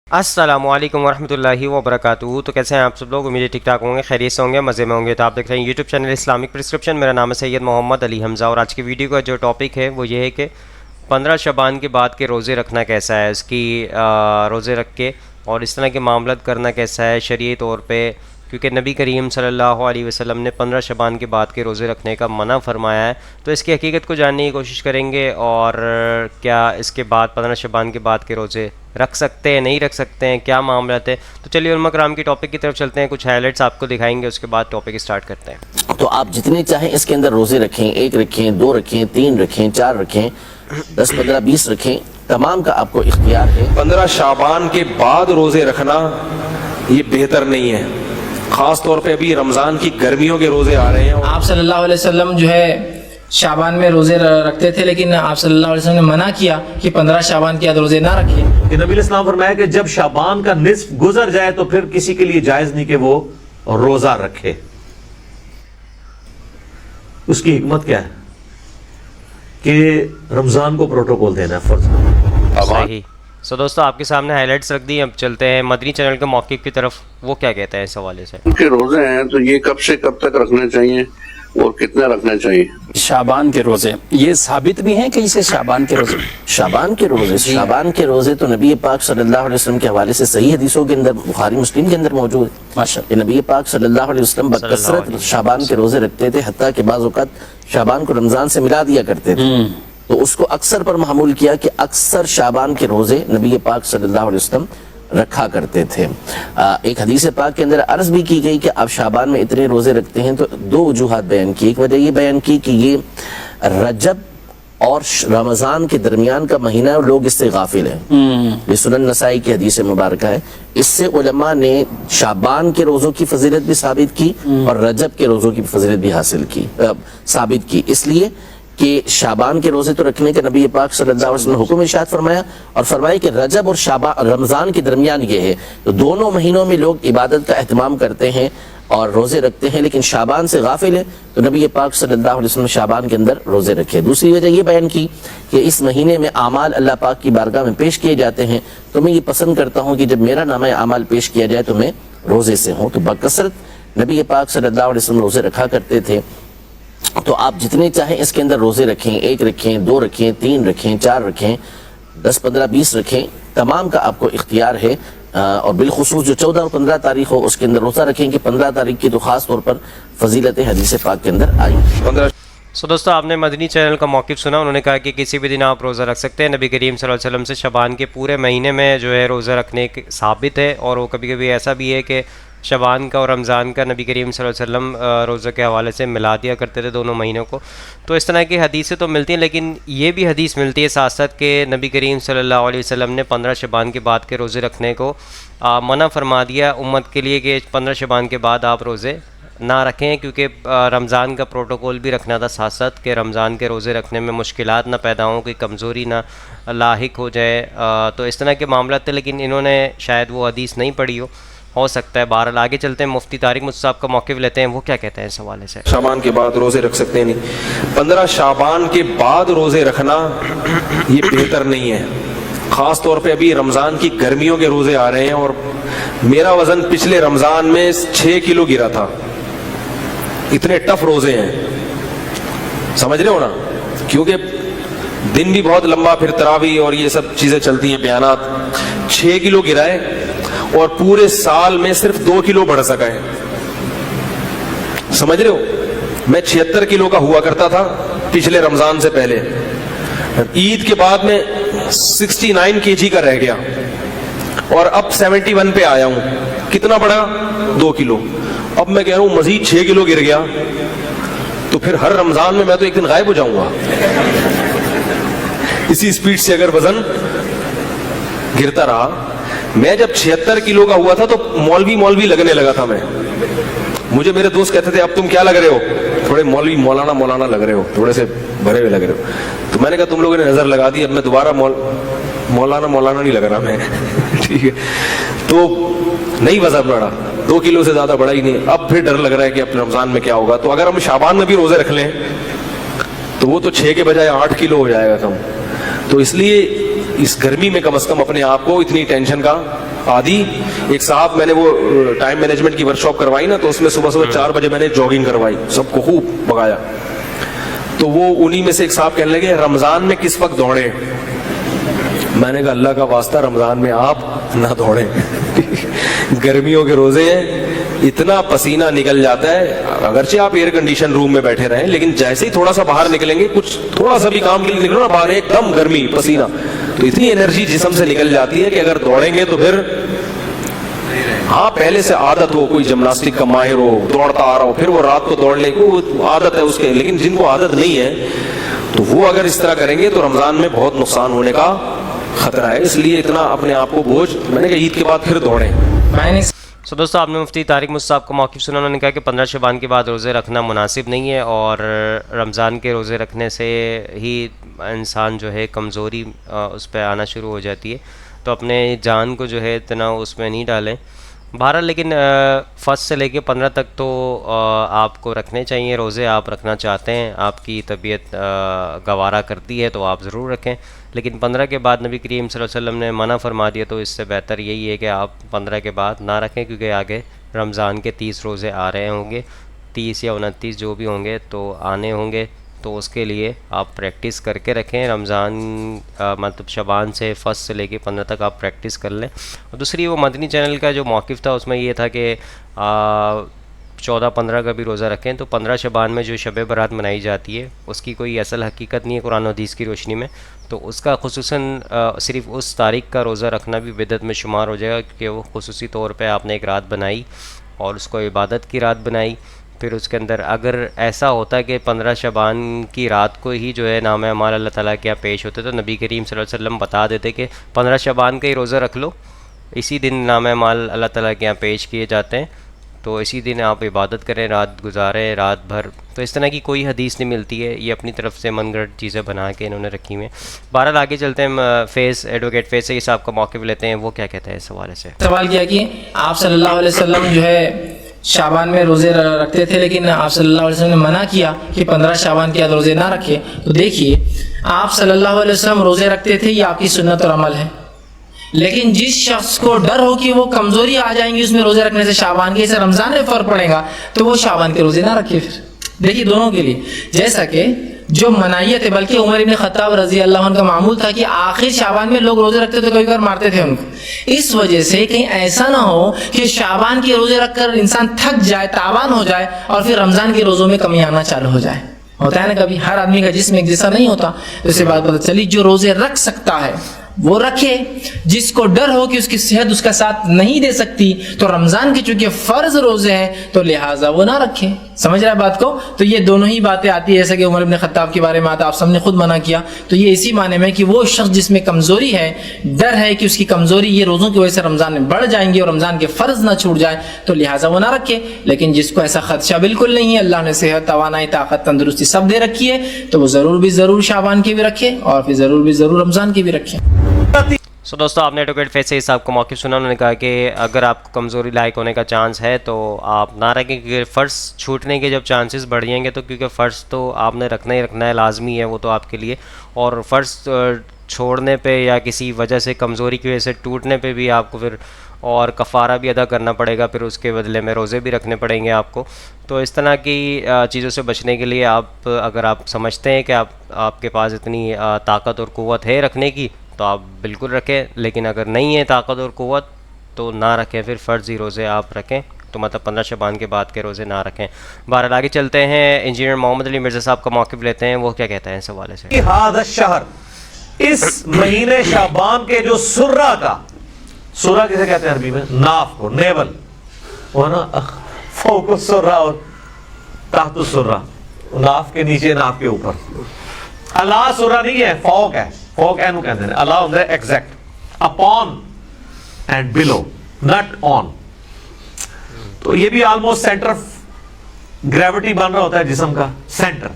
السلام علیکم ورحمۃ اللہ وبرکاتہ۔ تو کیسے ہیں آپ سب لوگ؟ امید ٹھیک ٹھاک ہوں گے، خیریت سے ہوں گے، مزے میں ہوں گے۔ تو آپ دیکھ رہے ہیں یوٹیوب چینل اسلامک پرسکرپشن۔ میرا نام ہے سید محمد علی حمزہ، اور آج کی ویڈیو کا جو ٹاپک ہے وہ یہ ہے کہ 15 شعبان کے بعد کے روزے رکھنا کیسا ہے، اس کی روزے رکھ کے اور اس طرح کے معاملات کرنا کیسا ہے شرعی طور پہ، کیونکہ نبی کریم صلی اللہ علیہ وسلم نے 15 شعبان کے بعد کے روزے رکھنے کا منع فرمایا ہے۔ تو اس کی حقیقت کو جاننے کی کوشش کریں گے، اور کیا اس کے بعد 15 شعبان کے بعد کے روزے رکھ سکتے ہیں، نہیں رکھ سکتے ہیں، کیا معاملات ہے۔ تو چلیے علماء کرام کی ٹاپک کی طرف چلتے ہیں، کچھ ہائی لائٹس آپ کو دکھائیں گے، اس کے بعد ٹاپک اسٹارٹ کرتے ہیں۔ تو آپ جتنے چاہیں اس کے اندر روزے رکھیں، 1 رکھیں، 2 رکھیں، 3 رکھیں، 4 رکھیں، 10 15 20 رکھیں، تمام کا آپ کو اختیار ہے۔ 15 شعبان کے بعد روزے رکھنا یہ بہتر نہیں ہے، خاص طور پہ ابھی رمضان کی گرمیوں کے روزے آ رہے ہیں۔ آپ صلی اللہ علیہ وسلم جو ہے شعبان میں روزے رکھتے تھے، لیکن آپ صلی اللہ علیہ وسلم نے منع کیا کہ 15 شعبان کے بعد روزے نہ رکھیں۔ کہ نبی علیہ السلام فرمایا کہ جب شعبان کا نصف گزر جائے تو پھر کسی کے لیے جائز نہیں کہ وہ روزہ رکھے۔ اس کی حکمت کیا ہے کہ رمضان کو پروٹوکول دینا ہے، فرض۔ صحیح۔ سو دوستو آپ کے سامنے ہائی لائٹس رکھ دی، اب چلتے ہیں مدنی چینل کے موقف کی طرف، وہ کیا کہتے ہیں اس حوالے سے۔ ان کے روزے ہیں تو یہ کب سے کب تک رکھنا چاہیے اور کتنا رکھنا چاہیے؟ شعبان کے روزے یہ ثابت بھی ہیں کہ اسے شعبان کے روزے شعبان کے روزے تو نبی پاک صلی اللہ علیہ وسلم کے حوالے سے صحیح حدیثوں کے اندر، بخاری مسلم کے اندر موجود ہے ماشاءاللہ۔ کہ نبی پاک صلی اللہ علیہ وسلم بکثرت شعبان کے روزے رکھتے تھے، حتیٰ کہ بعض اوقات شعبان کو رمضان سے ملا دیا کرتے تھے۔ تو اس کو اکثر پر محمول کیا کہ اکثر شعبان کے روزے نبی پاک صلی اللہ علیہ وسلم رکھا کرتے تھے۔ ایک حدیث پاک کے اندر عرض بھی کی گئی کہ آپ شعبان میں اتنے روزے رکھتے ہیں، تو 2 وجوہات بیان کی۔ ایک وجہ یہ بیان کی کہ یہ رجب اور رمضان کے درمیان کا مہینہ لوگ اس سے غافل ہیں، یہ سنن نسائی کی حدیث مبارکہ ہے۔ اس سے علماء نے شعبان کے روزوں کی فضیلت بھی ثابت کی اور رجب کے روزوں کی فضیلت بھی ثابت کی، اس لیے کہ شعبان کے روزے تو رکھنے کا نبی پاک صلی اللہ علیہ وسلم نے حکم ارشاد فرمایا، اور فرمایا کہ رجب اور رمضان کے درمیان یہ ہے، تو دونوں مہینوں میں لوگ عبادت کا اہتمام کرتے ہیں اور روزے رکھتے ہیں، لیکن شعبان سے غافل ہے، تو نبی پاک صلی اللہ علیہ وسلم شعبان کے اندر روزے رکھے۔ دوسری وجہ یہ بیان کی کہ اس مہینے میں اعمال اللہ پاک کی بارگاہ میں پیش کیے جاتے ہیں، تو میں یہ پسند کرتا ہوں کہ جب میرا نامہ اعمال پیش کیا جائے تو میں روزے سے ہوں۔ تو بکثرت نبی پاک صلی اللہ علیہ وسلم روزے رکھا کرتے تھے۔ تو آپ جتنے چاہیں اس کے اندر روزے رکھیں، 1 رکھیں، 2 رکھیں، 3 رکھیں، 4 رکھیں، 10 15 20 رکھیں، تمام کا آپ کو اختیار ہے۔ اور بالخصوص جو 14 اور 15 تاریخ ہو اس کے اندر روزہ رکھیں، کہ 15 تاریخ کی تو خاص طور پر فضیلت حدیث پاک کے اندر آئی۔ 15 سو دوستو آپ نے مدنی چینل کا موقف سنا، انہوں نے کہا کہ کسی بھی دن آپ روزہ رکھ سکتے ہیں۔ نبی کریم صلی اللہ علیہ وسلم سے شعبان کے پورے مہینے میں جو ہے روزہ رکھنے ثابت ہے، اور وہ کبھی کبھی ایسا بھی ہے کہ شعبان کا اور رمضان کا نبی کریم صلی اللہ علیہ وسلم روزہ کے حوالے سے ملا دیا کرتے تھے دونوں مہینوں کو۔ تو اس طرح کی حدیثیں تو ملتی ہیں، لیکن یہ بھی حدیث ملتی ہے ساتھ ساتھ کہ نبی کریم صلی اللہ علیہ وسلم نے 15 شعبان کے بعد کے روزے رکھنے کو منع فرما دیا امت کے لیے، کہ 15 شعبان کے بعد آپ روزے نہ رکھیں، کیونکہ رمضان کا پروٹوکول بھی رکھنا تھا ساتھ ساتھ، کہ رمضان کے روزے رکھنے میں مشکلات نہ پیدا ہوں، کوئی کمزوری نہ لاحق ہو جائے۔ تو اس طرح کے معاملات تھے، لیکن انہوں نے شاید وہ حدیث نہیں پڑھی ہو سکتا ہے۔ بہرحال آگے چلتے ہیں، مفتی طارق مرتضیٰ صاحب کا موقف لیتے ہیں، وہ کیا کہتے ہیں اس حوالے سے۔ شعبان کے بعد روزے رکھ سکتے ہیں نہیں، 15 شعبان کے بعد روزے رکھنا یہ بہتر نہیں ہے، خاص طور پہ ابھی رمضان کی گرمیوں کے روزے آ رہے ہیں، اور میرا وزن پچھلے رمضان میں 6 کلو گرا تھا۔ اتنے ٹف روزے ہیں، سمجھ رہے ہو نا، کیونکہ دن بھی بہت لمبا، پھر تراویح اور یہ سب چیزیں چلتی ہیں، بیانات۔ 6 کلو گرائے اور پورے سال میں صرف 2 کلو بڑھ سکا ہے، سمجھ رہے ہو۔ میں 76 کلو کا ہوا کرتا تھا پچھلے رمضان سے پہلے، عید کے بعد میں 69 kg کا رہ گیا، اور اب 71 پہ آیا ہوں۔ کتنا بڑھا؟ 2 کلو۔ اب میں کہہ رہا ہوں مزید 6 کلو گر گیا تو پھر ہر رمضان میں تو ایک دن غائب ہو جاؤں گا۔ اسی سپیڈ سے اگر وزن گرتا رہا، میں جب 76 کلو کا ہوا تھا تو مولوی لگنے لگا تھا میں۔ مجھے میرے دوست کہتے تھے اب تم کیا لگ رہے ہو؟ تھوڑے مولوی مولانا لگ رہے ہو، تھوڑے سے بھرے ہوئے لگ رہے ہو۔ تو میں نے کہا تم لوگوں نے نظر لگا دی، اب میں دوبارہ مولانا نہیں لگ رہا میں۔ ٹھیک ہے، تو نہیں وزن بڑھا، 2 کلو سے زیادہ بڑھا ہی نہیں۔ اب پھر ڈر لگ رہا ہے کہ اب رمضان میں کیا ہوگا۔ تو اگر ہم شعبان میں بھی روزے رکھ لیں تو وہ تو 6 کے بجائے 8 کلو ہو جائے گا کم۔ تو اس لیے اس گرمی میں کم از کم اپنے آپ کو اتنی ٹینشن کا आदि। एक साहब मैंने वो टाइम मैनेजमेंट की वर्कशॉप करवाई ना, तो उसमें सुबह सुबह 4 बजे मैंने जॉगिंग करवाई, सबको खूब भगाया। तो वो उन्हीं में से एक साहब कहने लगे रमजान में किस वक्त दौड़े। मैंने कहा अल्लाह का वास्ता रमजान में आप ना दौड़े। गर्मियों के रोजे हैं, इतना पसीना निकल जाता है, अगरचे आप एयर कंडीशन रूम में बैठे रहें, लेकिन जैसे ही थोड़ा सा बाहर निकलेंगे, कुछ थोड़ा सा भी काम के लिए निकलो ना बाहर, एकदम गर्मी पसीना, तो इतनी एनर्जी जिस्म से निकल जाती है कि अगर दौड़ेंगे तो फिर हाँ पहले से आदत हो, कोई जिम्नास्टिक का माहिर हो, दौड़ता आ रहा हो, फिर वो रात को दौड़ ले, वो आदत है उसके। लेकिन जिनको आदत नहीं है तो वो अगर इस तरह करेंगे तो रमजान में बहुत नुकसान होने का खतरा है। इसलिए इतना अपने आप को बोझ, मैंने कहा ईद के बाद फिर दौड़ें। मैंने सो दोस्तों, आपने मुफ्ती तारिक मुसा साहब को मौक़िफ़ सुना। उन्होंने कहा कि 15 शबान के बाद रोज़े रखना मुनासिब नहीं है, और रमज़ान के रोज़े रखने से ही इंसान जो है कमज़ोरी उस पर आना शुरू हो जाती है। तो अपने जान को जो है इतना उसमें नहीं डालें। बहरहाल लेकिन फर्स्ट से लेके 15 तक तो आपको रखने चाहिए रोज़े। आप रखना चाहते हैं, आपकी तबीयत गवारा करती है तो आप ज़रूर रखें, लेकिन 15 के बाद नबी करीम सल्लल्लाहु अलैहि वसल्लम ने मना फरमा दिया, तो इससे बेहतर यही है कि आप 15 के बाद ना रखें, क्योंकि आगे रमज़ान के 30 रोज़े आ रहे होंगे, 30 या 29 जो भी होंगे तो आने होंगे। तो उसके लिए आप प्रैक्टिस करके रखें। रमज़ान मतलब शबान से फर्स्ट से लेके 15 तक आप प्रैक्टिस कर लें। और दूसरी वो मदनी चैनल का जो मौक़िफ़ था उसमें ये था कि 14-15 का भी रोज़ा रखें। तो 15 शबान में जो शब बरात मनाई जाती है उसकी कोई असल हकीकत नहीं है कुरान और हदीस की रोशनी में, तो उसका खुसूसन सिर्फ़ उस तारीख़ का रोज़ा रखना भी बिदअत में शुमार हो जाएगा, क्योंकि वो खुसूसी तौर पे आपने एक रात बनाई और उसको इबादत की रात बनाई। फिर उसके अंदर अगर ऐसा होता कि 15 शबान की रात को ही जो है नाम अमाल अल्लाह ताला के यहाँ पेश होते, तो नबी करीम सल्लल्लाहु अलैहि वसल्लम बता देते कि 15 शबान का ही रोज़ा रख लो, इसी दिन नाम अमाल अल्लाह ताला के यहाँ पेश किए जाते हैं, तो इसी दिन आप इबादत करें, रात गुजारें रात भर। तो इस तरह की कोई हदीस नहीं मिलती है, ये अपनी तरफ से मनगढ़ंत चीज़ें बना के इन्होंने रखी हुई हैं। बहरहाल आगे चलते हैं, एडवोकेट फैज़ से साहब का मौक़िफ़ लेते हैं, वो क्या कहते हैं इस हवाले से। सवाल किया कि आप सल्लल्लाहु अलैहि वसल्लम जो है शाबान में रोज़े रखते थे, लेकिन आप सल्लल्लाहु अलैहि वसल्लम ने मना किया कि 15 शाबान के बाद रोज़े ना रखे। तो देखिए, आप सल्लल्लाहु अलैहि वसल्लम रोज़े रखते थे, ये आपकी सुन्नत और अमल है, लेकिन जिस शख्स को डर हो कि वो कमज़ोरी आ जाएंगी उसमें रोज़े रखने से, शाबान के से रमज़ान में फ़र्क पड़ेगा, तो वो शाबान के रोज़े ना रखे। फिर देखिए दोनों के लिए, जैसा कि जो मनाहियत है, बल्कि उमर इब्न खत्ताब रज़ी अल्लाह अन्हु का मामूल था कि आखिर शाबान में लोग रोज़े रखते थे, कभी कभार मारते थे उनको। इस वजह से कहीं ऐसा ना हो कि शाबान के रोज़े रखकर इंसान थक जाए, तावान हो जाए और फिर रमज़ान के रोज़ों में कमी आना चालू हो जाए। होता है ना, कभी हर आदमी का जिस्म एक जैसा नहीं होता। तो इससे बात पता चली, जो रोज़े रख सकता है वो रखे, जिसको डर हो कि उसकी सेहत उसका साथ नहीं दे सकती, तो रमज़ान के चूंकि फ़र्ज रोज़े हैं तो लिहाजा वो ना रखे। समझ रहे हैं बात को? तो ये दोनों ही बातें आती है, जैसा कि उमर इब्न खत्ताब के बारे में आता, आप सबने खुद मना किया, तो ये इसी माने में कि वो शख्स जिसमें कमज़ोरी है, डर है कि उसकी कमज़ोरी ये रोज़ों की वजह से रमज़ान में बढ़ जाएंगे और रमज़ान के फ़र्ज ना छूट जाए, तो लिहाजा वो ना रखे। लेकिन जिसको ऐसा खदशा बिल्कुल नहीं है, अल्लाह ने सेहत, तवानाई, ताकत, तंदुरुस्ती सब दे रखी है, तो वो ज़रूर शाबान के भी रखे और फिर ज़रूर रमज़ान के भी रखे। सो दोस्तों, आपने एडवोकेट फैज़ साहब को मौक़िफ़ सुना। उन्होंने कहा कि अगर आपको कमज़ोरी लायक होने का चांस है तो आप ना रखें, क्योंकि फ़र्ज़ छूटने के जब चांसेस बढ़ जाएंगे, तो क्योंकि फ़र्ज़ तो आपने रखना ही रखना है, लाजमी है वो तो आपके लिए, और फ़र्ज़ छोड़ने पे या किसी वजह से कमज़ोरी की वजह से टूटने पे भी आपको फिर और कफ़ारा भी अदा करना पड़ेगा, फिर उसके बदले में रोज़े भी रखने पड़ेंगे आपको। तो इस तरह की चीज़ों से बचने के लिए आप, अगर आप समझते हैं कि आपके पास इतनी ताकत और क़ुव्वत है रखने की, तो आप बिल्कुल रखें, लेकिन अगर नहीं है ताकत और क़ुव्वत तो ना रखें, फिर फ़र्ज़ी रोज़े आप रखें, तो मतलब 15 शबान के बाद के रोज़े ना रखें। बहरहाल आगे चलते हैं, इंजीनियर मोहम्मद अली मिर्ज़ा साहब का मौक़िफ़ लेते हैं, वो क्या कहते हैं इस हवाले से। हादा शहर, इस महीने शाबान के जो सुर्रा का, सुर्रा किसे कहते हैं अरबी में? नाफ को, नेवल, वो ना फौको सुर्रा और ताहतु सुर्रा, नाफ के नीचे नाफ के ऊपर। अला सुर्रा नहीं है, फौक है, फौक एनु कहते हैं। अला होता है exact, upon and below, not on. तो ये भी ऑलमोस्ट सेंटर ऑफ ग्रेविटी बन रहा होता है जिस्म का, सेंटर।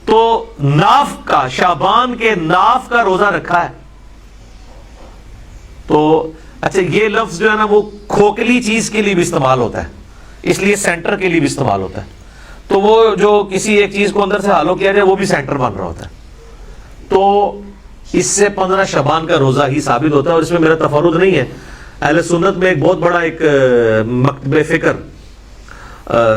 तो नाफ का, शाबान के नाफ का रोजा रखा है, तो अच्छा ये लफ्ज जो है ना वो खोखली चीज के लिए भी इस्तेमाल होता है, इसलिए सेंटर के लिए भी इस्तेमाल होता है। तो वो जो किसी एक चीज को अंदर से हालो किया जाए वो भी सेंटर बन रहा होता है। तो इससे 15 शबान का रोजा ही साबित होता है, और इसमें मेरा तफरुद नहीं है, अहले सुन्नत में एक बहुत बड़ा एक मकतब फिक्र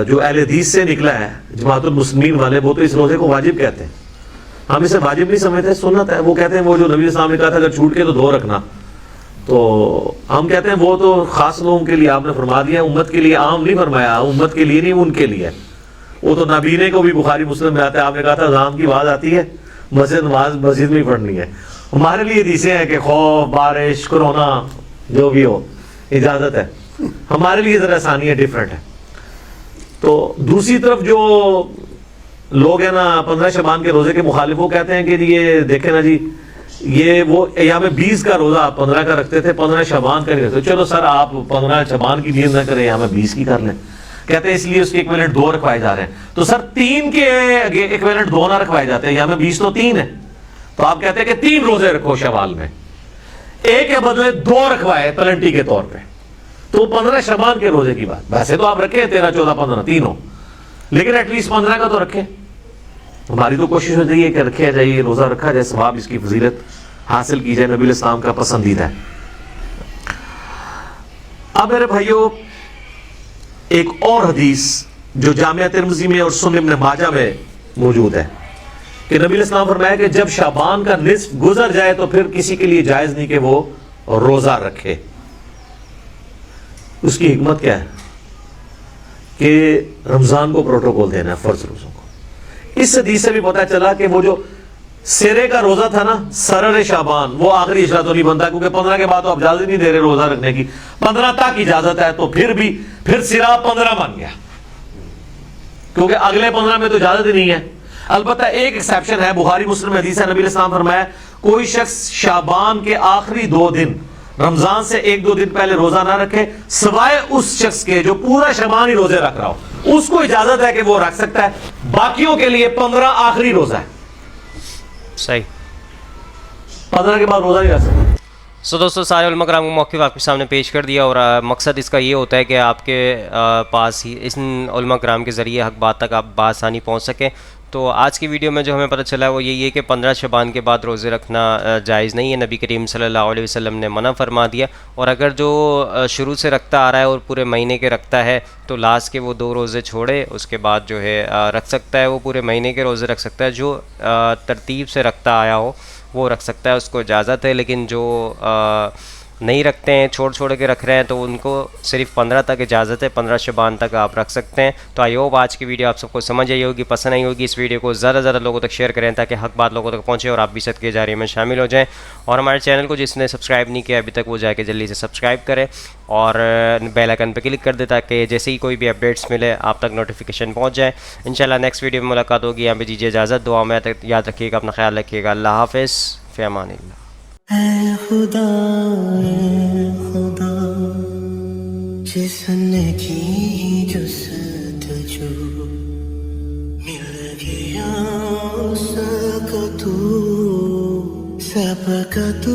जो अहले हदीस से निकला है, जमातुल मुस्लिमीन वाले, वो तो इस रोजे को वाजिब कहते हैं। हम इसे वाजिब नहीं समझते, सुन्नत है। वो कहते हैं वो जो नबी इस्लाम ने कहा था अगर छूट के तो दो रखना, तो हम कहते हैं वो तो खास लोगों के लिए आपने फरमा दिया, उम्मत के लिए आम नहीं फरमाया, उम्मत के लिए नहीं, उनके लिए। वो तो नाबीने को भी बुखारी मुस्लिम में आता है, आपने कहा था अज़ान की आवाज़ आती है, नमाज मस्जिद में ही पढ़नी है। हमारे लिए हदीसें हैं कि खौफ, बारिश, कोरोना जो भी हो इजाज़त है, हमारे लिए ज़रा आसानी है, डिफरेंट है। तो दूसरी तरफ जो लोग हैं ना 15 शबान के रोजे के मुखालिफ, वो कहते हैं कि ये देखे ना जी, ये वो यहाँ पे 20 का रोजा 15 का रखते थे, 15 शबान का नहीं रखते। चलो सर आप 15 शबान की नीयत ना करें, यहाँ पे 20 की कर लें। कहते हैं इसलिए उसके इक्विवेलेंट 2 रखवाए जा रहे हैं। तो सर 3 के इक्विवेलेंट 2 ना रखवाए जाते हैं, यहाँ पे 20 तो 3 है। तो आप कहते हैं कि 3 रोजे रखो शवाल में, एक के बदले 2 रखवाए पेनल्टी के तौर पे, तो 15 शबान के रोजे की बात। वैसे तो आप रखे 13, 14, 15 तीनों, लेकिन एटलीस्ट 15 का तो रखे। हमारी तो कोशिश होती है कि रखे जाइए, रोजा रखा जाए, सवाब इसकी फजीलत हासिल की जाए, नबी इस्लाम का पसंदीदा है। अब मेरे भाइयों एक और हदीस जो जामिया तिर्मिज़ी में और सुनन इब्न माजा में मौजूद है कि नबी इस्लाम फरमाया कि जब शाबान का निस्फ गुजर जाए तो फिर किसी के लिए जायज नहीं कि वो रोजा रखे। उसकी हिकमत क्या है कि रमजान को प्रोटोकॉल देना है, फर्ज रोजों को। इस हदीस से भी पता चला कि वो जो सिरे का रोजा था ना, सरर शाबान, वो आखिरी इशरा तो नहीं बनता, क्योंकि 15 के बाद तो आप इजाजत नहीं दे रहे रोजा रखने की, 15 तक इजाजत है। तो फिर सिरा 15 बन गया, क्योंकि अगले 15 में तो इजाजत ही नहीं है। अलबत्ता एक एक्सेप्शन है, बुखारी मुस्लिम में हदीस है, नबी इस्लाम फरमाया कोई शख्स शाबान के आखिरी 2 दिन रमजान से 1-2 दिन पहले रोजा ना रखे, सिवाय उस शख्स के जो पूरा शबान ही रोजे रख रहा हो, उसको इजाजत है कि वो रख सकता है। बाकियों के लिए 15 आखिरी रोजा है, सही। 15 के बाद रोजा नहीं रख सकता। सो दोस्तों सारे उलमा कराम का मौक़िफ़ आपके सामने पेश कर दिया, और मकसद इसका ये होता है कि आपके पास ही इन उलमा कराम के ज़रिए हक़ बात तक आप बासानी पहुँच सकें। तो आज की वीडियो में जो हमें पता चला है वो यही है कि 15 शबान के बाद रोज़े रखना जायज़ नहीं है, नबी करीम सल्लल्लाहु अलैहि वसल्लम ने मना फरमा दिया। और अगर जो शुरू से रखता आ रहा है और पूरे महीने के रखता है तो लास्ट के वो 2 रोज़े छोड़े, उसके बाद जो है रख सकता है, वो पूरे महीने के रोज़े रख सकता है। जो तरतीब से रखता आया हो वो रख सकता है, उसको इजाज़त है। लेकिन जो नहीं रखते हैं, छोड़ के रख रहे हैं, तो उनको सिर्फ 15 तक इजाज़त है, 15 शबान तक आप रख सकते हैं। तो आई होप आज की वीडियो आप सबको समझ आई होगी, पसंद आई होगी। इस वीडियो को ज़्यादा लोगों तक शेयर करें ताकि हक़ बात लोगों तक पहुँचे और आप भी सदक़े जारिया में शामिल हो जाएं। और हमारे चैनल को जिसने सब्सक्राइब नहीं किया अभी तक वो जाके जल्दी से सब्सक्राइब करें और बेल आइकन पर क्लिक कर दे ताकि जैसे ही कोई भी अपडेट्स मिले आप तक नोटिफिकेशन पहुँच जाए। इंशाल्लाह नेक्स्ट वीडियो में मुलाकात होगी। यहाँ पे दीजिए इजाज़त, दुआ में याद रखिएगा, अपना ख्याल रखिएगा। अल्लाह हाफ़िज़, फ़ी अमानिल्लाह। ऐ खुदा जिसने की जुस्तजू मिल गया उसका तू सबका तू